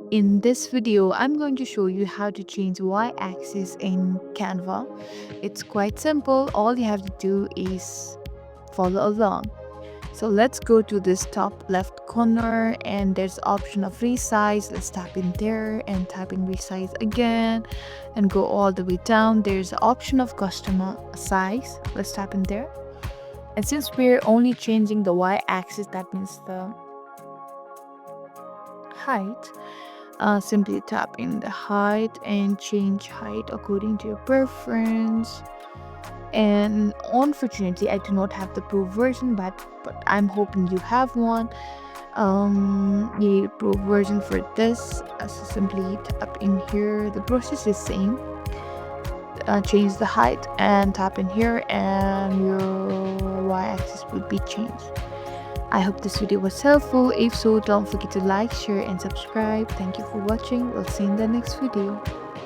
In this video, I'm going to show you how to change y-axis in Canva. It's quite simple. All you have to do is follow along. So let's go to this top left corner and there's option of resize. Let's tap in there and tap in resize again and go all the way down. There's the option of customer size. Let's tap in there. And since we're only changing the y-axis, that means the height, simply tap in the height and change height according to your preference. And unfortunately I do not have the pro version, but I'm hoping you have one. The pro version for this, so simply tap in here. The process is same. Change the height and tap in here and your y-axis will be changed. I hope this video was helpful. If so, don't forget to like, share and subscribe. Thank you for watching. We'll see you in the next video.